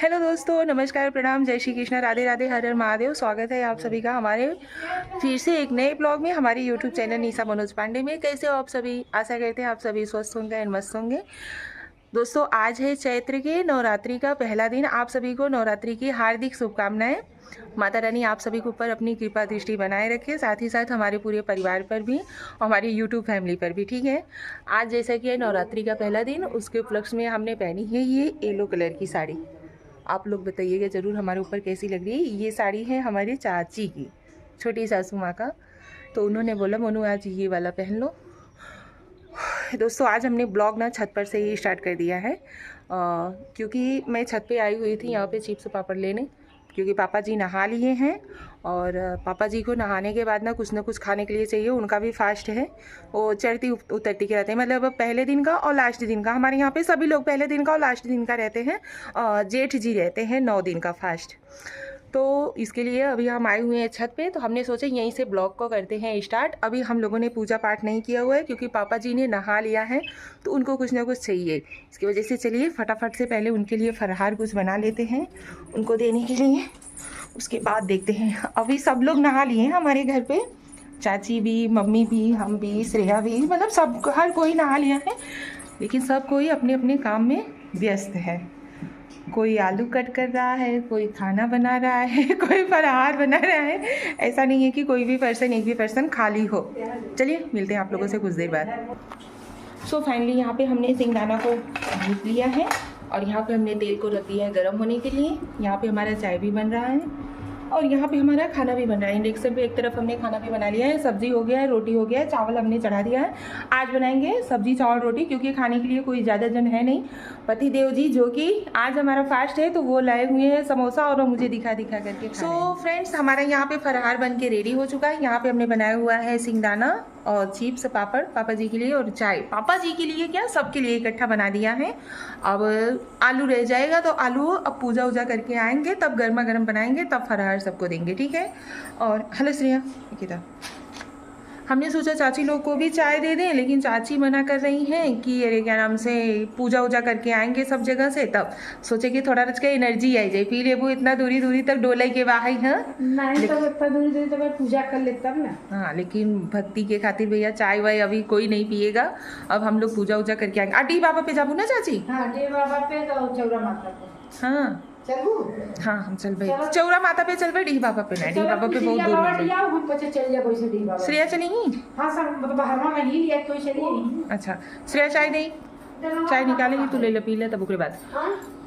Hello दोस्तों, नमस्कार, प्रणाम, जय श्री कृष्णा, राधे राधे, हर हर महादेव। स्वागत है आप सभी का हमारे फिर से एक नए ब्लॉग में हमारे यूट्यूब चैनल निशा मनोज पांडे में। कैसे हो आप सभी? आशा करते हैं आप सभी स्वस्थ होंगे एंड मस्त होंगे। दोस्तों, आज है चैत्र के नवरात्रि का पहला दिन। आप सभी को नवरात्रि की हार्दिक शुभकामनाएं। माता रानी आप सभी के ऊपर अपनी कृपा दृष्टि बनाए रखे, साथ ही साथ हमारे पूरे परिवार पर भी और हमारी यूट्यूब फैमिली पर भी। ठीक है, आज जैसा कि है नवरात्रि का पहला दिन, उसके उपलक्ष्य में हमने पहनी है ये येलो कलर की साड़ी। आप लोग बताइएगा ज़रूर हमारे ऊपर कैसी लग रही है। ये साड़ी है हमारी चाची की, छोटी सासू माँ का, तो उन्होंने बोला मोनू आज ये वाला पहन लो। दोस्तों, आज हमने ब्लॉग ना छत पर से ही स्टार्ट कर दिया है, क्योंकि मैं छत पे आई हुई थी यहाँ पे चिप्स पापड़ लेने, क्योंकि पापा जी नहा लिए हैं और पापा जी को नहाने के बाद ना कुछ खाने के लिए चाहिए। उनका भी फास्ट है, वो चढ़ती उतरती के रहते हैं, मतलब पहले दिन का और लास्ट दिन का। हमारे यहाँ पे सभी लोग पहले दिन का और लास्ट दिन का रहते हैं। जेठ जी रहते हैं 9 दिन का फास्ट। तो इसके लिए अभी हम आए हुए हैं छत पे, तो हमने सोचा यहीं से ब्लॉग को करते हैं स्टार्ट। अभी हम लोगों ने पूजा पाठ नहीं किया हुआ है, क्योंकि पापा जी ने नहा लिया है तो उनको कुछ ना कुछ चाहिए। इसकी वजह से चलिए फटाफट से पहले उनके लिए फलाहार कुछ बना लेते हैं उनको देने के लिए, उसके बाद देखते हैं। अभी सब लोग नहा लिए हैं हमारे घर पे, चाची भी, मम्मी भी, हम भी, श्रेया भी, मतलब सब, हर कोई नहा लिया है। लेकिन सब कोई अपने अपने काम में व्यस्त है। कोई आलू कट कर रहा है, कोई खाना बना रहा है, कोई फलाहार बना रहा है। ऐसा नहीं है कि कोई भी पर्सन, एक भी पर्सन खाली हो। चलिए मिलते हैं आप लोगों से कुछ देर बाद। सो फाइनली यहाँ पे हमने सिंगदाना को भून लिया है और यहाँ पे हमने तेल को रख दिया है गर्म होने के लिए। यहाँ पे हमारा चाय भी बन रहा है और यहाँ पे हमारा खाना भी बन रहा है। इंडक्शन पे एक तरफ हमने खाना भी बना लिया है, सब्जी हो गया है, रोटी हो गया है, चावल हमने चढ़ा दिया है। आज बनाएंगे सब्जी चावल रोटी, क्योंकि खाने के लिए कोई ज़्यादा जन है नहीं। पति देव जी जो कि आज हमारा फास्ट है, तो वो लाए हुए हैं समोसा और मुझे दिखा करके। सो फ्रेंड्स, हमारा यहाँ पे फलाहार बन के रेडी हो चुका है। यहाँ पे हमने बनाया हुआ है सिंगदाना और चिप्स पापड़ पापा जी के लिए, और चाय पापा जी के लिए क्या, सबके लिए इकट्ठा बना दिया है। अब आलू रह जाएगा, तो आलू अब पूजा वूजा करके आएंगे तब गर्मा गर्म बनाएंगे, तब फलाहार सबको देंगे। ठीक है। और हेलो श्रेया, किधर? हमने सोचा चाची लोग को भी चाय दे दें, लेकिन चाची मना कर रही हैं कि अरे क्या नाम से, पूजा वूजा करके आएंगे सब जगह से, तब सोचे कि थोड़ा रच के एनर्जी आई जाए, पी ले। वो इतना दूरी तक डोले के बाहर है नहीं, तो इतना दूरी तक पूजा कर ले तब ना। हाँ, लेकिन भक्ति के खातिर भैया चाय वाय अभी कोई नहीं पिएगा। अब हम लोग पूजा वूजा करके आएंगे। डी बाबा पे जाबू ना चाची? हाँ, डी बाबा पे तो चौरा माता पे। हाँ चलू, हाँ हम चल भाई, चौरा माता पे चल भाई, डी बाबा पे ना, डी बाबा पे बहुत दूर है। श्रेया चलेगी? हाँ अच्छा, श्रेया चाय नहीं, चाय निकालेगी तो ले ले, पी ले, तब उसके बाद।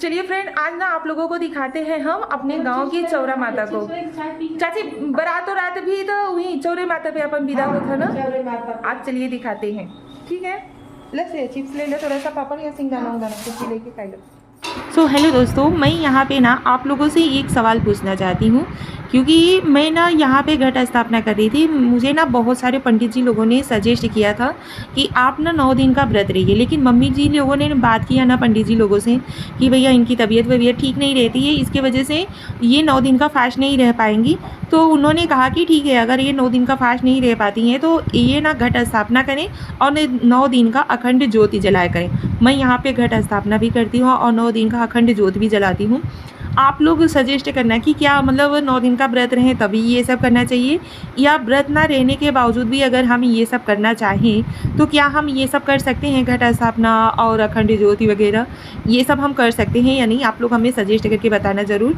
चलिए फ्रेंड, आज ना आप लोगों को दिखाते हैं हम अपने गांव की चौरा माता को। चाची बारातों रात भी तो वही चौरे माता पे अपन विदा होता ना, आज चलिए दिखाते हैं। ठीक है, ले चिप्स ले ले, थोड़ा सा पापड़ या सिंगदाना उंगाना कुछ लेके खा लो। सो हेलो दोस्तों, मैं यहाँ पे ना आप लोगों से एक सवाल पूछना चाहती हूँ, क्योंकि मैं ना यहाँ पे घट स्थापना कर रही थी। मुझे ना बहुत सारे पंडित जी लोगों ने सजेस्ट किया था कि आप ना 9 दिन का व्रत रहिए, लेकिन मम्मी जी लोगों ने बात किया ना पंडित जी लोगों से कि भैया इनकी तबीयत ठीक नहीं रहती है, इसके वजह से ये 9 दिन का फास्ट नहीं रह पाएंगी। तो उन्होंने कहा कि ठीक है, अगर ये 9 दिन का फास्ट नहीं रह पाती हैं तो ये ना घट स्थापना करें और 9 दिन का अखंड ज्योति जलाया करें। मैं यहाँ पे घट स्थापना भी करती हूँ और 9 दिन का अखंड ज्योति भी जलाती हूँ। आप लोग सजेस्ट करना कि क्या मतलब 9 दिन का व्रत रहें तभी ये सब करना चाहिए, या व्रत ना रहने के बावजूद भी अगर हम ये सब करना चाहें तो क्या हम ये सब कर सकते हैं, घट स्थापना और अखंड ज्योति वगैरह ये सब हम कर सकते हैं या नहीं? आप लोग हमें सजेस्ट करके बताना ज़रूर।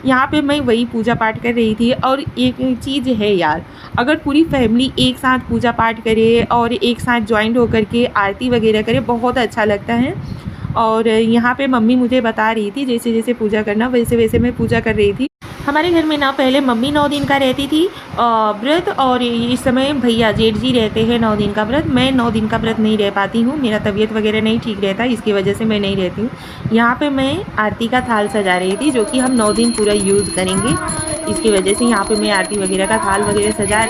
यहाँ पे मैं वही पूजा पाठ कर रही थी। और एक चीज़ है यार, अगर पूरी फैमिली एक साथ पूजा पाठ करे और एक साथ ज्वाइंट होकर के आरती वगैरह करे, बहुत अच्छा लगता है। और यहाँ पे मम्मी मुझे बता रही थी जैसे जैसे पूजा करना, वैसे वैसे मैं पूजा कर रही थी। हमारे घर में ना पहले मम्मी 9 दिन का रहती थी व्रत, और इस समय भैया जेठ जी रहते हैं 9 दिन का व्रत। मैं 9 दिन का व्रत नहीं रह पाती हूँ, मेरा तबीयत वगैरह नहीं ठीक रहता, इसकी वजह से मैं नहीं रहती हूँ। यहाँ पे मैं आरती का थाल सजा रही थी, जो कि हम 9 दिन पूरा यूज़ करेंगे। इसकी वजह से यहाँ पे मैं आरती वगैरह का थाल वगैरह सजा।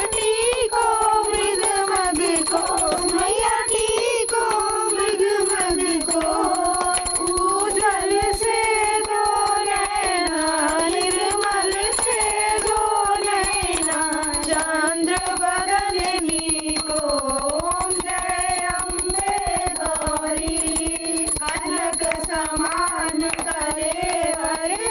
समान करे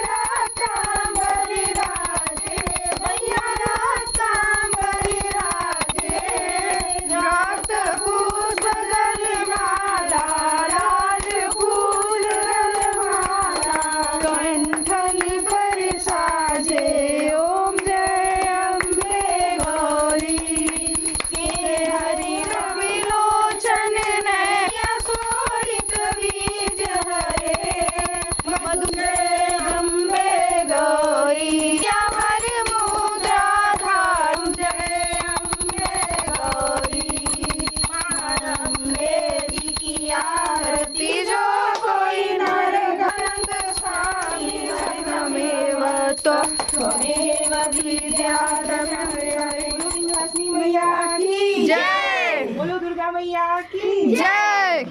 जय। बोलो दुर्गा मैया की जय।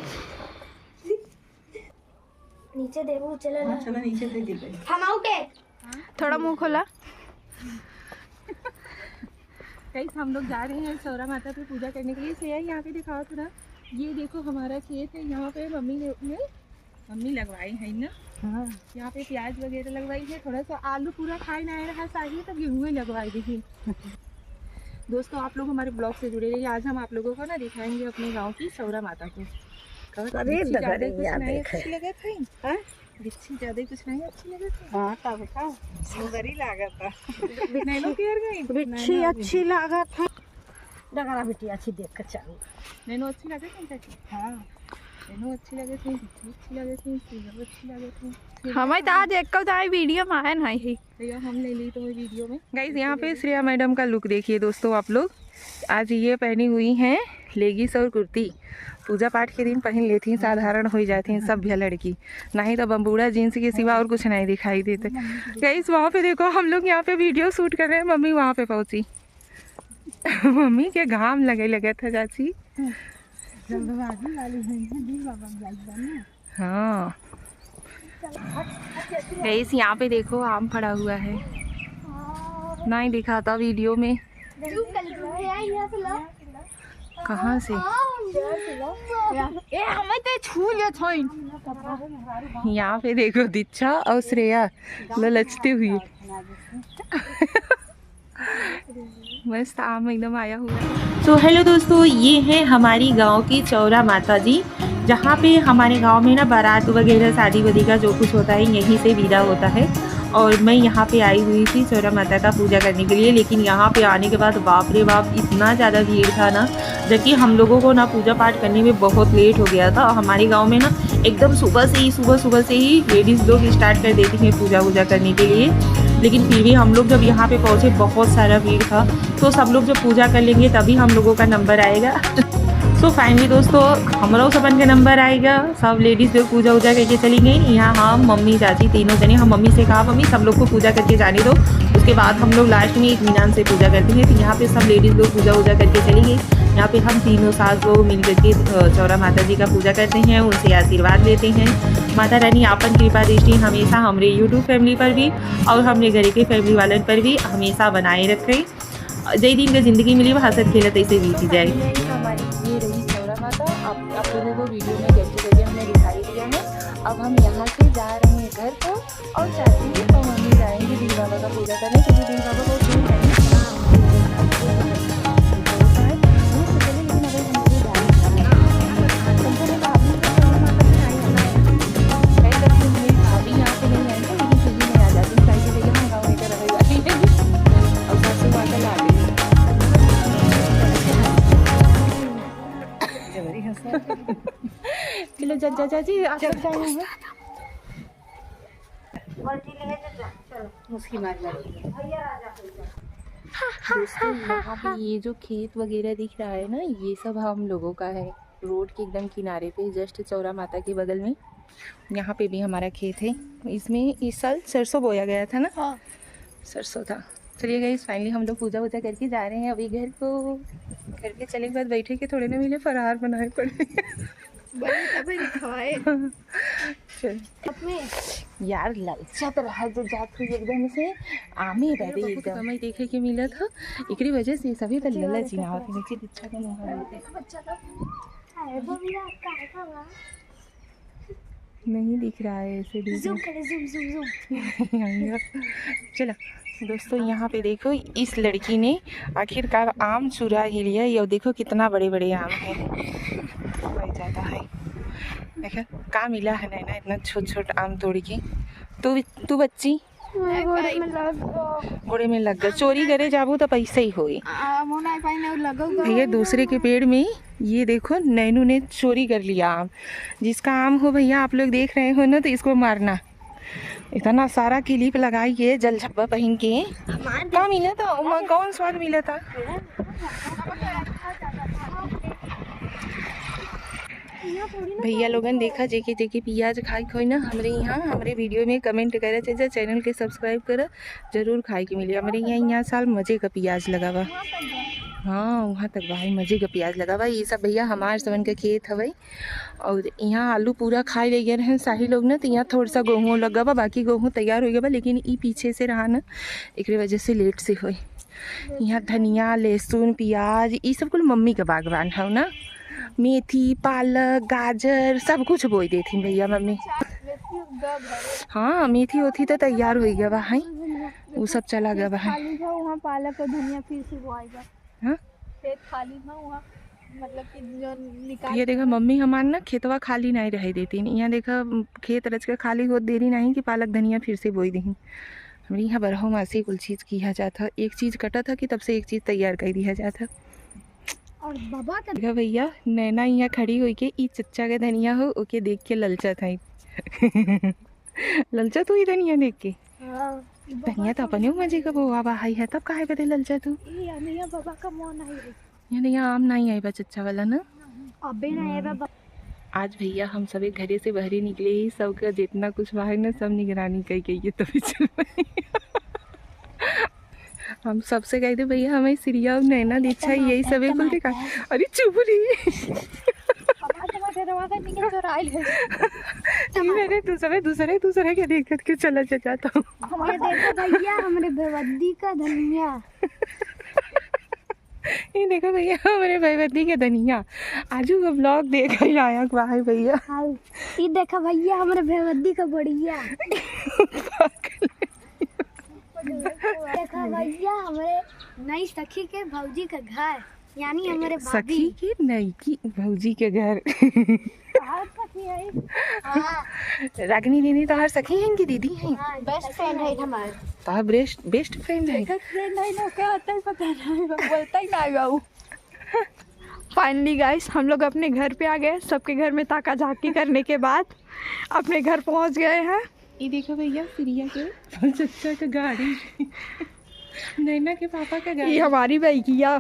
नीचे देखो, चलो ना। चलो नीचे से गिर गई। हम आउट है। थोड़ा मुंह खोला। गाइस हम लोग जा रहे हैं सौरा माता पे पूजा करने के लिए। श्रेया यहाँ पे दिखाओ थोड़ा। ये देखो हमारा खेत है, यहाँ पे मम्मी लगवाई है ना। हाँ, यहाँ पे प्याज वगैरह लगवाई है, थोड़ा सा आलू पूरा खाई ना रहा चाहिए तो गेहूँ लगवाई देखिए। दोस्तों आप लोग हमारे ब्लॉग से जुड़े रहिए। आज हम आप लोगों को ना दिखाएंगे अपने गांव की सौरा माता को। ज्यादा कुछ नहीं अच्छी लगे थे। ज्यादा कुछ नहीं अच्छी लगे थे। हाँ तब का सुंदर ही लागत था। नैनो केयर गई बिच्छी अच्छी लागत है। डगरा बिटी अच्छी देख कर चल। नैनो अच्छी लगे थे। हाँ नैनो अच्छी लगे थे, अच्छी लगे थी, अच्छी लगे थी। हमें तो आज एक तो वीडियो में आया नहीं है। भैया हम ले ली तो वीडियो में। गाइस यहाँ पे श्रेया मैडम का लुक देखिए दोस्तों आप लोग। आज ये पहनी हुई हैं लेगिस और कुर्ती। पूजा पाठ के दिन पहन लेती हैं, साधारण हो जाती हैं सभ्य लड़की, नहीं तो बम्बूड़ा जीन्स के सिवा और कुछ नहीं दिखाई देते। गाइस वहाँ पे देखो हम लोग यहाँ पे वीडियो शूट कर रहे हैं, मम्मी वहाँ पे पहुँची। मम्मी के घाम लगे था चाची। हाँ गाइस यहाँ पे देखो आम पड़ा हुआ है, नहीं दिखाता वीडियो में। कहाँ से हमें तो छू लिया था। यहाँ पे देखो दीक्षा और श्रेया ललचते हुए। मस्त आम एकदम आया हुआ है। तो हेलो दोस्तों, ये है हमारी गांव की चौरा माता जी, जहाँ पे हमारे गांव में ना बारात वगैरह शादी वादी का जो कुछ होता है यहीं से विदा होता है। और मैं यहाँ पे आई हुई थी चौरा माता का पूजा करने के लिए, लेकिन यहाँ पे आने के बाद बाप रे बाप इतना ज़्यादा भीड़ था ना, जबकि हम लोगों को ना पूजा पाठ करने में बहुत लेट हो गया था। हमारे गांव में ना एकदम सुबह से ही लेडीज़ लोग स्टार्ट कर देती हैं पूजा वूजा करने के लिए, लेकिन फिर भी हम लोग जब यहाँ पे पहुँचे बहुत सारा भीड़ था। तो सब लोग जब पूजा कर लेंगे तभी हम लोगों का नंबर आएगा। सो फाइनली दोस्तों हमारा सबन का नंबर आएगा। सब लेडीज़ लोग पूजा वूजा करके चली गई। यहाँ हम मम्मी चाची तीनों जने, हम मम्मी से कहा मम्मी सब लोग को पूजा करके जाने दो, उसके बाद हम लोग लास्ट में एक मीनान से पूजा करते हैं। तो यहाँ पे सब लेडीज़ लोग पूजा वूजा करके चली गई। यहाँ पे हम तीनों सास लोग मिल करके चौरा माता जी का पूजा करते हैं, उनसे आशीर्वाद लेते हैं। माता रानी आपन कृपा दृष्टि हमेशा हमारे यूट्यूब फैमिली पर भी और हमने घर के फैमिली वालन पर भी हमेशा बनाए रखें। जय दिन का जिंदगी मिली वह हंसत खेलत ऐसे बीती जाए। हमारी ये रही चौरा माता। आप लोगों को वीडियो में जैसे हमने दिखाई दिया है। अब हम यहाँ से जा रहे हैं घर को, और चाची और मम्मी जाएंगे दीन बाबा का पूजा करने, क्योंकि दीन बाबा को दूर है। चलो चाची आप सब जाएंगे। दोस्तों यहाँ पे ये जो खेत वगैरह दिख रहा है ना, ये सब हम लोगों का है। रोड के एकदम किनारे पे जस्ट चौरा माता के बगल में यहाँ पे भी हमारा खेत है। इसमें इस साल सरसों बोया गया था ना। हाँ सरसों था। चलिए गाइस फाइनली हम लोग पूजा वूजा करके जा रहे हैं अभी घर को। घर के चले के बाद बैठे के थोड़े ना मिले, फरार बनाए पड़े। यार ललचत रहा जो जात हुई एकदम से आमे बाबे एकदम समय देखे के मिला था, एकरी वजह से सभी तो ललच ना होती नीचे इच्छा का नहीं दिख रहा है ऐसे ज़ूम चलो दोस्तों यहाँ पे देखो इस लड़की ने आखिरकार आम चुरा ही लिया। ये देखो कितना बड़े बड़े आम है, बढ़ जाता है। देखो कहाँ मिला है ना इतना छोट आम तोड़ के। तू बच्ची गोड़े में लग गया, चोरी करे जाबू तो पैसा ही होई। भैया दूसरे के पेड़ में ये देखो नैनू ने चोरी कर लिया आम। जिसका आम हो भैया आप लोग देख रहे हो ना, तो इसको मारना। इतना सारा क्लिप लगाई है जल झब्बा पहन के। कहाँ मिला था, कौन स्वाद मिला था? भैया लोगन देखा जेके प्याज खाई खोई ना हमारे यहाँ, हमारे वीडियो में कमेंट करे चाहिए, चैनल के सब्सक्राइब करा जरूर खाई के मिले। हमारे यहाँ साल मजे का प्याज लगा हुआ। हाँ वहाँ तक भाई मजे का प्याज लगा हुआ। ये सब भैया हमारे सवन के खेत हवे और यहाँ आलू पूरा खाए ले गए हैं शाही लोग ना, तो यहाँ थोड़ा सा गेहूँ लगा बा, बाकी गेहूँ तैयार हो गया बा, लेकिन ई पीछे से रहा ना, एक वजह से लेट से हुई। यहाँ धनिया लहसुन प्याज ये सब कुल मम्मी का बागवान है ना, मेथी पालक गाजर सब कुछ बोई देती भैया मम्मी। हाँ मेथी होती तो तैयार हो गया बा है, वो सब चला गया बा है। वहाँ पालक और धनिया फिर से बोएगा। हाँ खेत खाली था वहाँ, मतलब कि जो निकाल। ये देखा मम्मी हमार ना खेतवा खाली नहीं रह देती, यहाँ देखा खेत रच के खाली हो देरी नहीं कि पालक धनिया फिर से बोई दी। हमारे यहाँ बरहो मासी कुल चीज़ किया जाता, एक चीज़ कटा था कि तब से एक चीज़ तैयार कर दिया जाता। और बाबा का देखा भैया नैना यहाँ खड़ी हुई के ई चच्चा के धनिया हो ओके देख के ललचा था ललचा तू ही धनिया देख के। धनिया तो अपने मजे का वो आवा हाई है, तब काहे बदे ललचा तू। ये बाबा का मन आई यहाँ यहाँ आम नहीं आई बा चच्चा वाला ना। अबे ना ये बाबा। आज भैया हम सभी घरे से बाहर निकले ही, सबका जितना कुछ बाहर ना सब निगरानी कर गई है तभी चल पाई। हम सबसे कह दे भैया हमें सीरिया और नैना दीक्षा यही सभी कुल दिखा। अरे चुप रही मैंने दूसरे के देख के चला जाता हूँ। हमारे देखो भैया हमारे बेवद्दी का धनिया। ये देखो भैया हमारे भैवती के धनिया आजू का ब्लॉग देख ही आया भाई भैया। ये देखा भैया हमारे बेवद्दी का बढ़िया। देखा भैया हमारे नई सखी के भौजी का घर, यानी हमारे सखी की नई की भौजी के घर। रागिनी दीदी तो हर सखी हैं कि दीदी हैं? बेस्ट फ्रेंड है हमारे। तो बेस्ट फ्रेंड है। फ्रेंड है ना, क्या होता है पता नहीं, बोलता ही ना गाऊ। फाइनली गाइस हम लोग अपने घर पे आ गए, सबके घर में ताका झाकी करने के बाद अपने घर पहुंच गए हैं। ये देखो भैया प्रिया के चच्चा का गाड़ी, नैना के पापा का गाड़ी, ये हमारी बैकिया,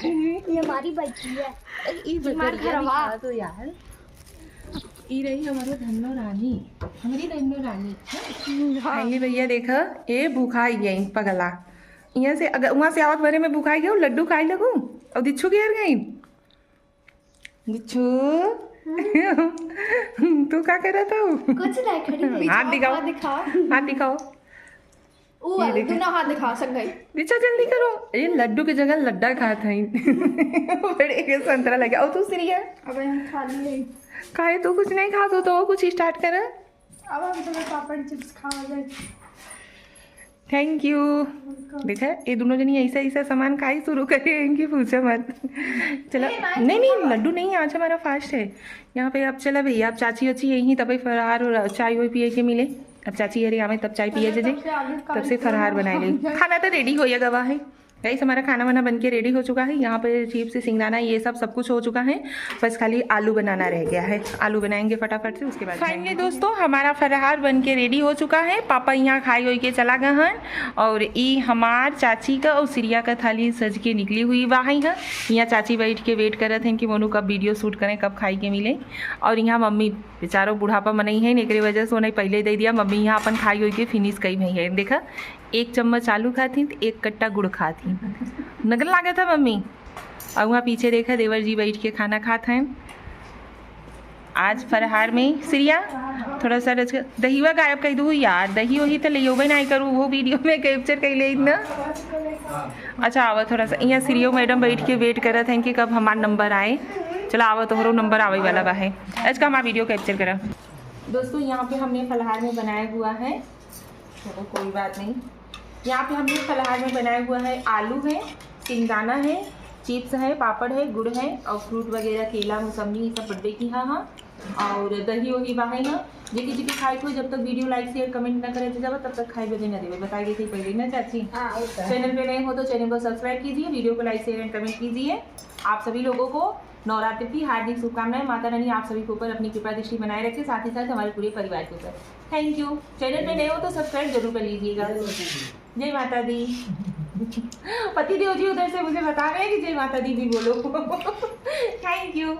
ये हमारी बच्ची है। तो यार ये रही हमारे धन्नो रानी, हमारी धन्नो रानी। हाँ भैया देखा ये भूखाई गई पगला, यहाँ से अगर वहाँ से आवत भरे में भूखाई गई लड्डू खाई लगू और दिच्छू घेर गई। दिच्छू तू क्या कर रहा था? कुछ नहीं, खड़ी हाथ दिखाओ, हाथ दिखाओ, दोनों हाथ दिखा सकते। दिच्छा जल्दी करो, ये लड्डू की जगह लड्डा खाता है। बड़े के संतरा लगे और तू सीरिया अब हम खाली नहीं खाए तो कुछ नहीं खा तो कुछ स्टार्ट कर। अब हम तुम्हें पापड़ चिप्स खावा। Thank you. देखा ये दोनों जनी ऐसा ऐसा सामान खाई शुरू करे इनकी पूछो मत। चलो नहीं लड्डू नहीं, आज हमारा फास्ट है यहाँ पे। अब चला भैया अब चाची वची यहीं तभी फरार और चाय वाय पिए के मिले। अब चाची अरे आवे तब चाय पिए जे तब से फरार बनाए ले। खाना तो रेडी हो गया है गाइस, हमारा खाना वाना बन के रेडी हो चुका है। यहाँ पे चिप्स सिंगदाना ये सब कुछ हो चुका है, बस खाली आलू बनाना रह गया है। आलू बनाएंगे फटाफट से, उसके बाद खाएंगे। दोस्तों हमारा फरार बन के रेडी हो चुका है। पापा यहाँ खाई हुई के चला गए हैं और ई हमार चाची का और सीरिया का थाली सज के निकली हुई बाहर है। यहाँ चाची बैठ के वेट कर रहे थे कि मोनू कब वीडियो शूट करें, कब खाई के मिले। और यहाँ मम्मी बेचारों बुढ़ापा मनई है, एक वजह से उन्हें पहले दे दिया। मम्मी यहाँ अपन खाई हुई के फिनिश कई भई है। देखा एक चम्मच आलू खाती तो एक कट्टा गुड़ खाती, नगन लागे था मम्मी। और वहाँ पीछे देखा देवर जी बैठ के खाना खाते हैं। आज फरहार में सीरिया थोड़ा सा दहीवा गायब कर दूँ यार, दही वही तो ले नहीं करूँ, वो वीडियो में कैप्चर कर ले इतना। अच्छा आवा थोड़ा सा यहाँ सीरियो मैडम बैठ के वेट कर रहे थे कि कब हमारा नंबर आए। चलो आवा तो नंबर आवे वाला बा है, आज का हमारा वीडियो कैप्चर करा। दोस्तों यहाँ पे हमने फलहार में बनाया हुआ है, चलो कोई बात नहीं। यहाँ पे हमने फलहार में बनाया हुआ है आलू है, सिंगदाना है, चिप्स है, पापड़ है, गुड़ है और फ्रूट वगैरह केला मौसमी ये सब बर्थडे की हाँ और दही वही बाहर है। जेकी खाए को जब तक वीडियो लाइक शेयर कमेंट ना करे जब तब तक खाए बजे न देवे, बताई गई थी पहले ना चाची। चैनल पे नए हो तो चैनल को सब्सक्राइब कीजिए, वीडियो को लाइक शेयर एंड कमेंट कीजिए। आप सभी लोगों को नवरात्रि की हार्दिक शुभकामनाएं। माता रानी आप सभी के ऊपर अपनी कृपा दृष्टि बनाए रखे, साथ ही साथ हमारे पूरे परिवार के ऊपर। Thank you. चैनल पे नए हो तो सब्सक्राइब जरूर कर लीजिएगा। जय माता दी। पति देव जी उधर से मुझे बता रहे हैं कि जय माता दी भी बोलो। Thank you.